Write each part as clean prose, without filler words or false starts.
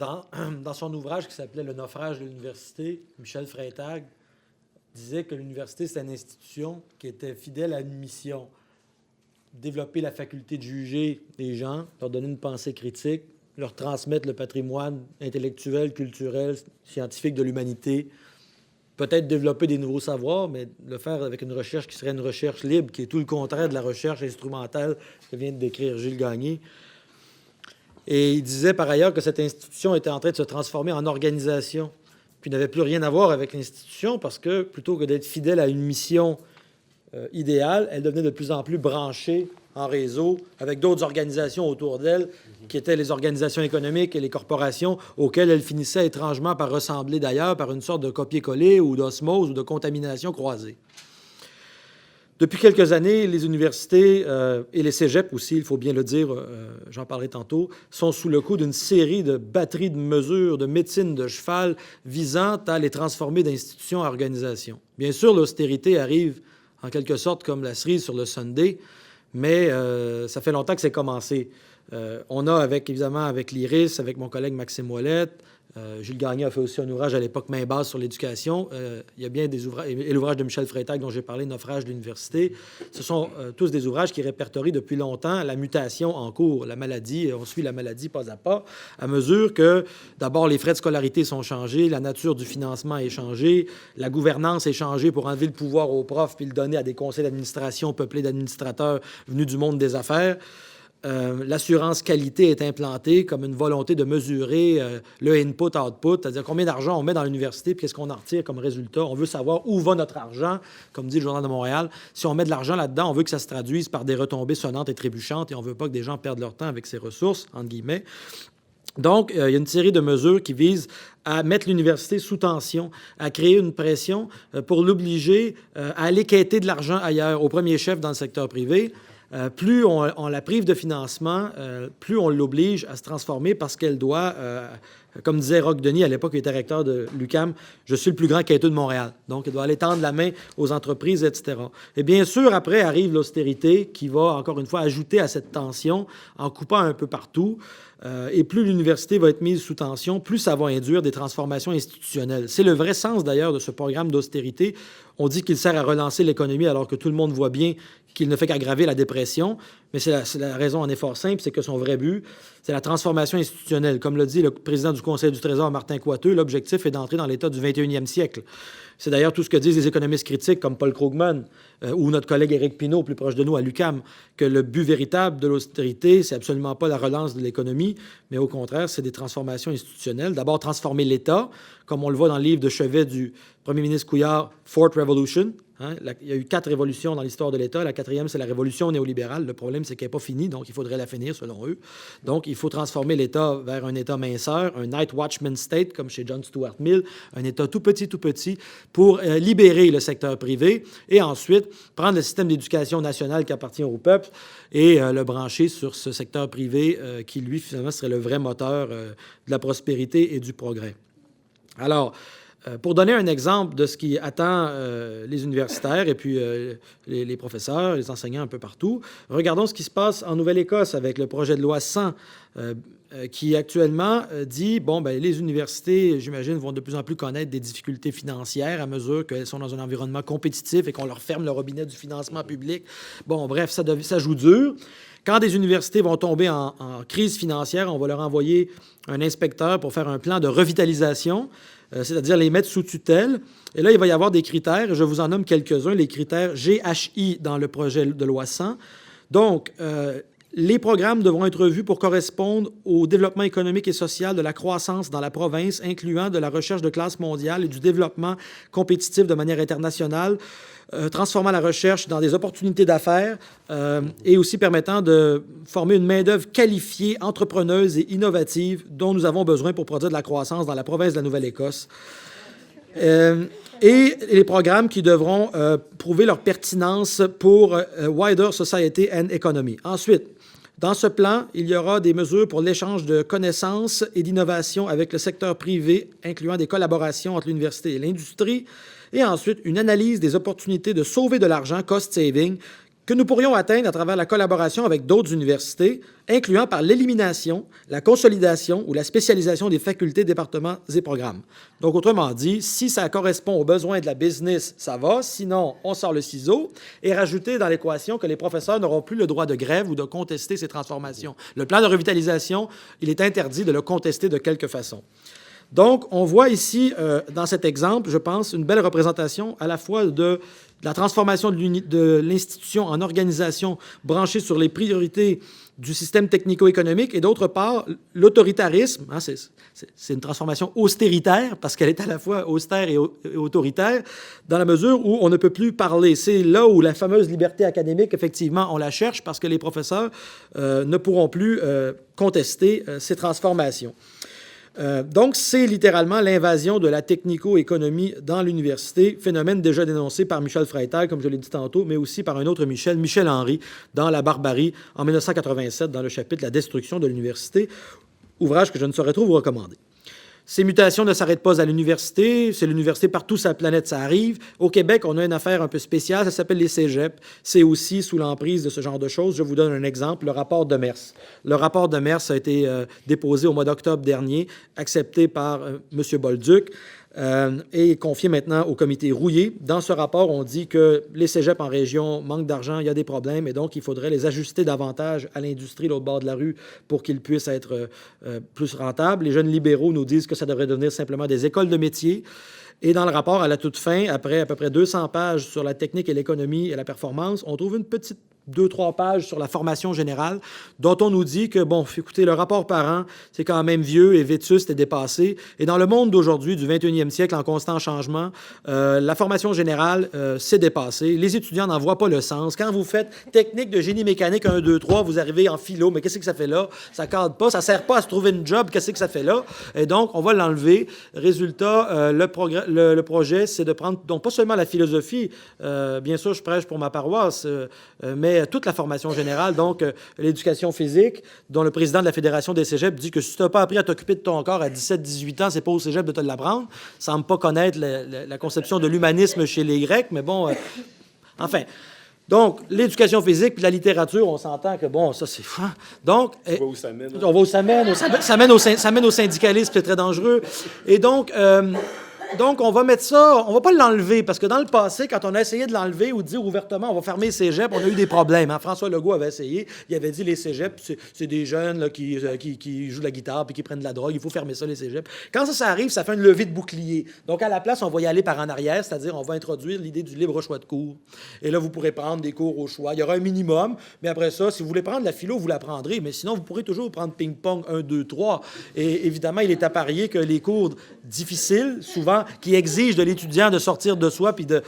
Dans, dans son ouvrage qui s'appelait « Le naufrage de l'université », Michel Freytag disait que l'université, c'est une institution qui était fidèle à une mission: développer la faculté de juger les gens, leur donner une pensée critique, leur transmettre le patrimoine intellectuel, culturel, scientifique de l'humanité, peut-être développer des nouveaux savoirs, mais le faire avec une recherche qui serait une recherche libre, qui est tout le contraire de la recherche instrumentale que vient de décrire Gilles Gagné. Et il disait par ailleurs que cette institution était en train de se transformer en organisation, puis n'avait plus rien à voir avec l'institution parce que plutôt que d'être fidèle à une mission idéale, elle devenait de plus en plus branchée en réseau avec d'autres organisations autour d'elle, qui étaient les organisations économiques et les corporations, auxquelles elle finissait étrangement par ressembler d'ailleurs par une sorte de copier-coller ou d'osmose ou de contamination croisée. Depuis quelques années, les universités et les cégeps aussi, il faut bien le dire, j'en parlerai tantôt, sont sous le coup d'une série de batteries de mesures de médecine de cheval visant à les transformer d'institutions à organisations. Bien sûr, l'austérité arrive en quelque sorte comme la cerise sur le sundae, mais ça fait longtemps que c'est commencé. On a, évidemment, avec l'IRIS, avec mon collègue Maxime Ouellette, Gilles Gagné a fait aussi un ouvrage à l'époque main basse sur l'éducation. Il y a bien des ouvrages, et l'ouvrage de Michel Freytag dont j'ai parlé, Naufrage de l'université. Ce sont tous des ouvrages qui répertorient depuis longtemps la mutation en cours, la maladie. On suit la maladie pas à pas, à mesure que, d'abord, les frais de scolarité sont changés, la nature du financement est changée, la gouvernance est changée pour enlever le pouvoir aux profs puis le donner à des conseils d'administration peuplés d'administrateurs venus du monde des affaires. L'assurance qualité est implantée comme une volonté de mesurer le input-output, c'est-à-dire combien d'argent on met dans l'université puis qu'est-ce qu'on en retire comme résultat. On veut savoir où va notre argent, comme dit le Journal de Montréal. Si on met de l'argent là-dedans, on veut que ça se traduise par des retombées sonnantes et trébuchantes et on ne veut pas que des gens perdent leur temps avec ces ressources, entre guillemets. Donc, il y a une série de mesures qui visent à mettre l'université sous tension, à créer une pression pour l'obliger à aller quêter de l'argent ailleurs, au premier chef dans le secteur privé. Plus on la prive de financement, plus on l'oblige à se transformer parce qu'elle doit, comme disait Roch Denis à l'époque, il était recteur de l'UQAM, « Je suis le plus grand quêteux de Montréal ». Donc, elle doit aller tendre la main aux entreprises, etc. Et bien sûr, après arrive l'austérité qui va, encore une fois, ajouter à cette tension en coupant un peu partout. Et plus l'université va être mise sous tension, plus ça va induire des transformations institutionnelles. C'est le vrai sens, d'ailleurs, de ce programme d'austérité. On dit qu'il sert à relancer l'économie alors que tout le monde voit bien qu'il ne fait qu'aggraver la dépression. Mais la raison en est fort simple, c'est que son vrai but, c'est la transformation institutionnelle. Comme l'a dit le président du Conseil du Trésor, Martin Coiteux, l'objectif est d'entrer dans l'État du 21e siècle. C'est d'ailleurs tout ce que disent les économistes critiques comme Paul Krugman ou notre collègue Éric Pinault, plus proche de nous, à l'UQAM, que le but véritable de l'austérité, c'est absolument pas la relance de l'économie, mais au contraire, c'est des transformations institutionnelles. D'abord, transformer l'État, comme on le voit dans le livre de chevet du premier ministre Couillard, « Fourth Revolution ». Il y a eu 4 révolutions dans l'histoire de l'État. La 4e, c'est la révolution néolibérale. Le problème, c'est qu'elle n'est pas finie, donc il faudrait la finir, selon eux. Donc, il faut transformer l'État vers un État minceur, un night watchman state, comme chez John Stuart Mill, un État tout petit, pour libérer le secteur privé et ensuite prendre le système d'éducation nationale qui appartient au peuple et le brancher sur ce secteur privé qui, lui, finalement, serait le vrai moteur de la prospérité et du progrès. Alors, pour donner un exemple de ce qui attend les universitaires et puis les professeurs, les enseignants un peu partout, regardons ce qui se passe en Nouvelle-Écosse avec le projet de loi 100 qui actuellement dit, les universités, j'imagine, vont de plus en plus connaître des difficultés financières à mesure qu'elles sont dans un environnement compétitif et qu'on leur ferme le robinet du financement public. Bon, bref, ça joue dur. Quand des universités vont tomber en crise financière, on va leur envoyer un inspecteur pour faire un plan de revitalisation, c'est-à-dire les mettre sous tutelle. Et là, il va y avoir des critères, je vous en nomme quelques-uns, les critères GHI dans le projet de loi 100. Donc, les programmes devront être revus pour correspondre au développement économique et social de la croissance dans la province, incluant de la recherche de classe mondiale et du développement compétitif de manière internationale, transformant la recherche dans des opportunités d'affaires et aussi permettant de former une main-d'œuvre qualifiée, entrepreneuse et innovative dont nous avons besoin pour produire de la croissance dans la province de la Nouvelle-Écosse. Et les programmes qui devront prouver leur pertinence pour wider society and economy. Ensuite, dans ce plan, il y aura des mesures pour l'échange de connaissances et d'innovation avec le secteur privé, incluant des collaborations entre l'université et l'industrie, et ensuite une analyse des opportunités de sauver de l'argent, cost saving, que nous pourrions atteindre à travers la collaboration avec d'autres universités, incluant par l'élimination, la consolidation ou la spécialisation des facultés, départements et programmes. Donc, autrement dit, si ça correspond aux besoins de la business, ça va. Sinon, on sort le ciseau et rajouter dans l'équation que les professeurs n'auront plus le droit de grève ou de contester ces transformations. Le plan de revitalisation, il est interdit de le contester de quelque façon. Donc, on voit ici, dans cet exemple, je pense, une belle représentation à la fois de la transformation de l'institution en organisation branchée sur les priorités du système technico-économique et d'autre part, l'autoritarisme. Hein, c'est une transformation austéritaire parce qu'elle est à la fois austère et autoritaire dans la mesure où on ne peut plus parler. C'est là où la fameuse liberté académique, effectivement, on la cherche parce que les professeurs ne pourront plus contester ces transformations. Donc, c'est littéralement l'invasion de la technico-économie dans l'université, phénomène déjà dénoncé par Michel Freytag, comme je l'ai dit tantôt, mais aussi par un autre Michel, Michel Henry, dans La Barbarie, en 1987, dans le chapitre « La destruction de l'université », ouvrage que je ne saurais trop vous recommander. Ces mutations ne s'arrêtent pas à l'université. C'est l'université partout sur la planète, ça arrive. Au Québec, on a une affaire un peu spéciale, ça s'appelle les cégeps. C'est aussi sous l'emprise de ce genre de choses. Je vous donne un exemple, le rapport Demers. Le rapport Demers a été déposé au mois d'octobre dernier, accepté par M. Bolduc, et confié maintenant au comité Rouillé. Dans ce rapport, on dit que les cégeps en région manquent d'argent, il y a des problèmes, et donc il faudrait les ajuster davantage à l'industrie de l'autre bord de la rue pour qu'ils puissent être plus rentables. Les jeunes libéraux nous disent que ça devrait devenir simplement des écoles de métiers. Et dans le rapport, à la toute fin, après à peu près 200 pages sur la technique et l'économie et la performance, on trouve une petite 2-3 pages sur la formation générale, dont on nous dit que, bon, écoutez, le rapport parent, c'est quand même vieux et vétuste et dépassé. Et dans le monde d'aujourd'hui, du 21e siècle, en constant changement, la formation générale, c'est dépassé. Les étudiants n'en voient pas le sens. Quand vous faites technique de génie mécanique 1, 2, 3, vous arrivez en philo, mais qu'est-ce que ça fait là? Ça ne cadre pas, ça ne sert pas à se trouver une job, qu'est-ce que ça fait là? Et donc, on va l'enlever. Résultat, le projet, c'est de prendre, donc pas seulement la philosophie, bien sûr, je prêche pour ma paroisse, mais toute la formation générale, donc l'éducation physique, dont le président de la Fédération des cégeps dit que si tu n'as pas appris à t'occuper de ton corps à 17-18 ans, c'est pas au cégep de te l'apprendre. Ça ne semble pas connaître la conception de l'humanisme chez les Grecs, mais bon, enfin. Donc, l'éducation physique puis la littérature, on s'entend que, bon, ça, c'est... Donc, on va où ça mène. On va où ça mène. Ça mène au syndicalisme, c'est très dangereux. Et donc, on va mettre ça, on va pas l'enlever, parce que dans le passé, quand on a essayé de l'enlever ou de dire ouvertement on va fermer les cégeps, on a eu des problèmes. Hein? François Legault avait essayé, il avait dit les cégeps, c'est des jeunes là, qui jouent de la guitare puis qui prennent de la drogue, il faut fermer ça, les cégeps. Quand ça arrive, ça fait une levée de bouclier. Donc, à la place, on va y aller par en arrière, c'est-à-dire on va introduire l'idée du libre choix de cours. Et là, vous pourrez prendre des cours au choix. Il y aura un minimum, mais après ça, si vous voulez prendre la philo, vous la prendrez, mais sinon, vous pourrez toujours prendre ping-pong 1, 2, 3. Et évidemment, il est à parier que les cours difficiles, souvent, qui exigent de l'étudiant de sortir de soi puis de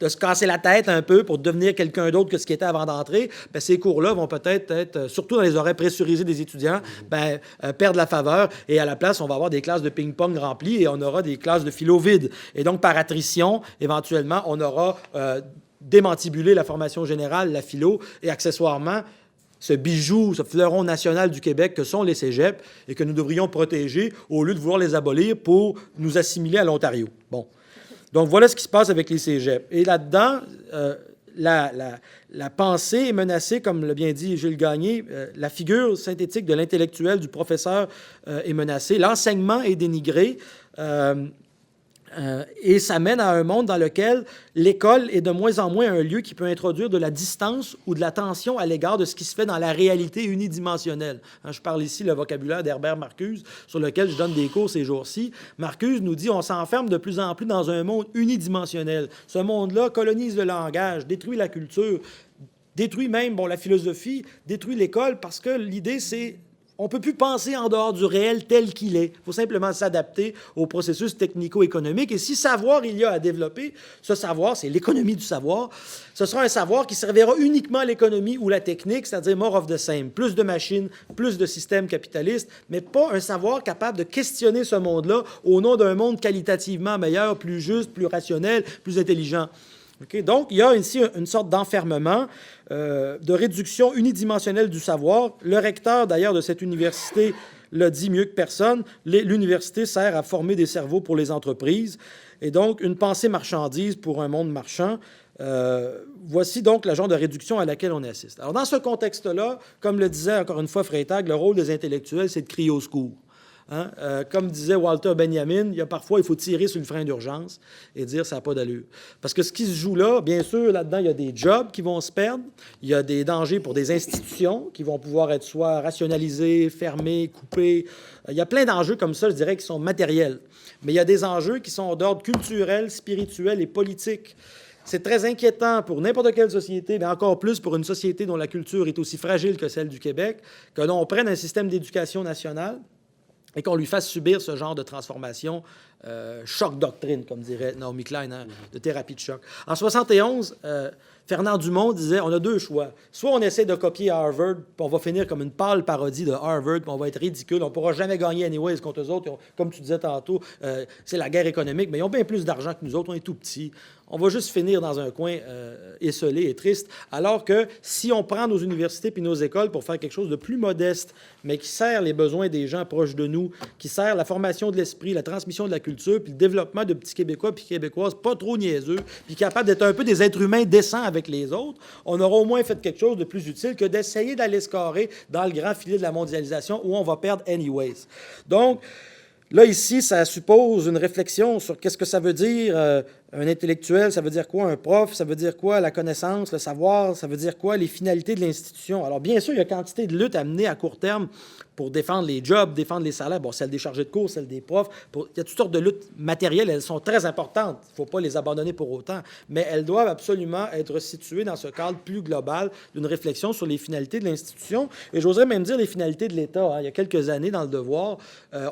se casser la tête un peu pour devenir quelqu'un d'autre que ce qu'il était avant d'entrer, bien, ces cours-là vont peut-être être, surtout dans les horaires pressurisés des étudiants, perdre la faveur. Et à la place, on va avoir des classes de ping-pong remplies et on aura des classes de philo vides. Et donc, par attrition, éventuellement, on aura démantibulé la formation générale, la philo, et accessoirement, ce bijou, ce fleuron national du Québec que sont les cégeps et que nous devrions protéger au lieu de vouloir les abolir pour nous assimiler à l'Ontario. Bon. Donc, voilà ce qui se passe avec les cégeps. Et là-dedans, la pensée est menacée, comme l'a bien dit Gilles Gagné, la figure synthétique de l'intellectuel, du professeur est menacée, l'enseignement est dénigré, et ça mène à un monde dans lequel l'école est de moins en moins un lieu qui peut introduire de la distance ou de la tension à l'égard de ce qui se fait dans la réalité unidimensionnelle. Je parle ici le vocabulaire d'Herbert Marcuse, sur lequel je donne des cours ces jours-ci. Marcuse nous dit on s'enferme de plus en plus dans un monde unidimensionnel. Ce monde-là colonise le langage, détruit la culture, détruit même la philosophie, détruit l'école, parce que l'idée, c'est... On ne peut plus penser en dehors du réel tel qu'il est. Il faut simplement s'adapter au processus technico-économique. Et si savoir il y a à développer, ce savoir, c'est l'économie du savoir, ce sera un savoir qui servira uniquement à l'économie ou la technique, c'est-à-dire more of the same. Plus de machines, plus de systèmes capitalistes, mais pas un savoir capable de questionner ce monde-là au nom d'un monde qualitativement meilleur, plus juste, plus rationnel, plus intelligent. Okay? Donc, il y a ici une sorte d'enfermement, de réduction unidimensionnelle du savoir. Le recteur, d'ailleurs, de cette université le dit mieux que personne. L'université sert à former des cerveaux pour les entreprises. Et donc, une pensée marchandise pour un monde marchand. Voici donc le genre de réduction à laquelle on assiste. Alors, dans ce contexte-là, comme le disait encore une fois Freytag, le rôle des intellectuels, c'est de crier au secours. Hein? Comme disait Walter Benjamin, il faut tirer sur le frein d'urgence et dire ça n'a pas d'allure. Parce que ce qui se joue là, bien sûr, là-dedans, il y a des jobs qui vont se perdre, il y a des dangers pour des institutions qui vont pouvoir être soit rationalisées, fermées, coupées. Il y a plein d'enjeux comme ça, je dirais, qui sont matériels. Mais il y a des enjeux qui sont d'ordre culturel, spirituel et politique. C'est très inquiétant pour n'importe quelle société, mais encore plus pour une société dont la culture est aussi fragile que celle du Québec, que l'on prenne un système d'éducation nationale et qu'on lui fasse subir ce genre de transformation, choc doctrine, comme dirait Naomi Klein, hein, de thérapie de choc. En 71, Fernand Dumont disait, on a deux choix. Soit on essaie de copier Harvard, puis on va finir comme une pâle parodie de Harvard, puis on va être ridicule, on ne pourra jamais gagner anyways contre eux autres. Comme tu disais tantôt, c'est la guerre économique, mais ils ont bien plus d'argent que nous autres, on est tout petits. On va juste finir dans un coin esselé et triste, alors que si on prend nos universités puis nos écoles pour faire quelque chose de plus modeste, mais qui sert les besoins des gens proches de nous, qui sert la formation de l'esprit, la transmission de la culture, puis le développement de petits Québécois puis Québécoises pas trop niaiseux, puis capables d'être un peu des êtres humains décents avec les autres, on aura au moins fait quelque chose de plus utile que d'essayer d'aller se carrer dans le grand filet de la mondialisation où on va perdre anyways. Donc, là, ici, ça suppose une réflexion sur qu'est-ce que ça veut dire un intellectuel, ça veut dire quoi un prof, ça veut dire quoi la connaissance, le savoir, ça veut dire quoi les finalités de l'institution. Alors, bien sûr, il y a quantité de luttes à mener à court terme pour défendre les jobs, défendre les salaires, bon, celle des chargés de cours, celle des profs. Il y a toutes sortes de luttes matérielles, elles sont très importantes, il ne faut pas les abandonner pour autant, mais elles doivent absolument être situées dans ce cadre plus global d'une réflexion sur les finalités de l'institution, et j'oserais même dire les finalités de l'État. Hein. Il y a quelques années, dans le Devoir,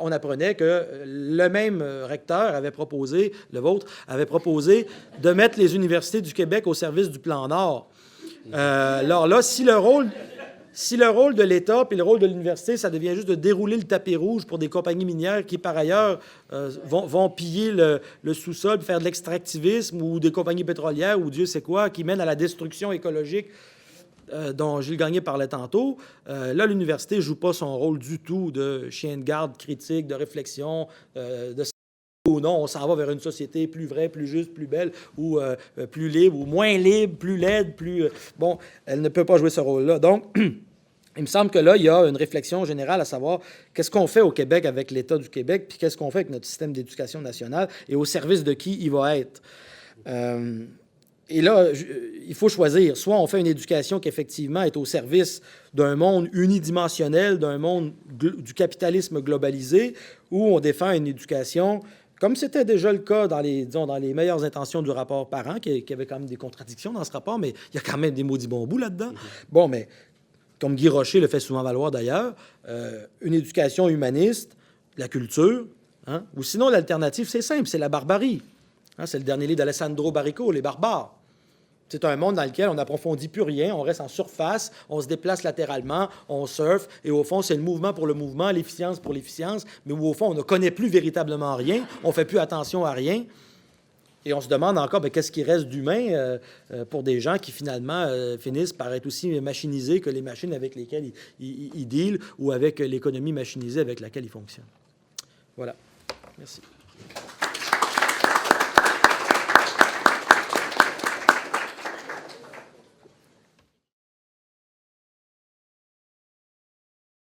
on apprenait que le même recteur avait proposé, le vôtre, avait proposé de mettre les universités du Québec au service du plan Nord. Alors là, si le rôle de l'État puis le rôle de l'université, ça devient juste de dérouler le tapis rouge pour des compagnies minières qui, par ailleurs, vont piller le sous-sol, faire de l'extractivisme, ou des compagnies pétrolières, ou Dieu sait quoi, qui mènent à la destruction écologique dont Gilles Gagné parlait tantôt, là, l'université ne joue pas son rôle du tout de chien de garde critique, de réflexion, de ou non, on s'en va vers une société plus vraie, plus juste, plus belle, ou plus libre, ou moins libre, plus laide, plus... bon, elle ne peut pas jouer ce rôle-là. Donc, il me semble que là, il y a une réflexion générale à savoir qu'est-ce qu'on fait au Québec avec l'État du Québec, puis qu'est-ce qu'on fait avec notre système d'éducation nationale, et au service de qui il va être. Et là, il faut choisir. Soit on fait une éducation qui, effectivement, est au service d'un monde unidimensionnel, d'un monde du capitalisme globalisé, ou on défend une éducation, comme c'était déjà le cas dans les meilleures intentions du rapport Parent, qui avait quand même des contradictions dans ce rapport, mais il y a quand même des maudits bons bouts là-dedans. Bon, mais comme Guy Rocher le fait souvent valoir d'ailleurs, une éducation humaniste, la culture, hein, ou sinon l'alternative, c'est simple, c'est la barbarie. Hein, c'est le dernier livre d'Alessandro Baricco, Les barbares. C'est un monde dans lequel on n'approfondit plus rien, on reste en surface, on se déplace latéralement, on surfe, et au fond, c'est le mouvement pour le mouvement, l'efficience pour l'efficience, mais où au fond, on ne connaît plus véritablement rien, on ne fait plus attention à rien, et on se demande encore qu'est-ce qui reste d'humain pour des gens qui, finalement, finissent par être aussi machinisés que les machines avec lesquelles ils dealent ou avec l'économie machinisée avec laquelle ils fonctionnent. Voilà. Merci.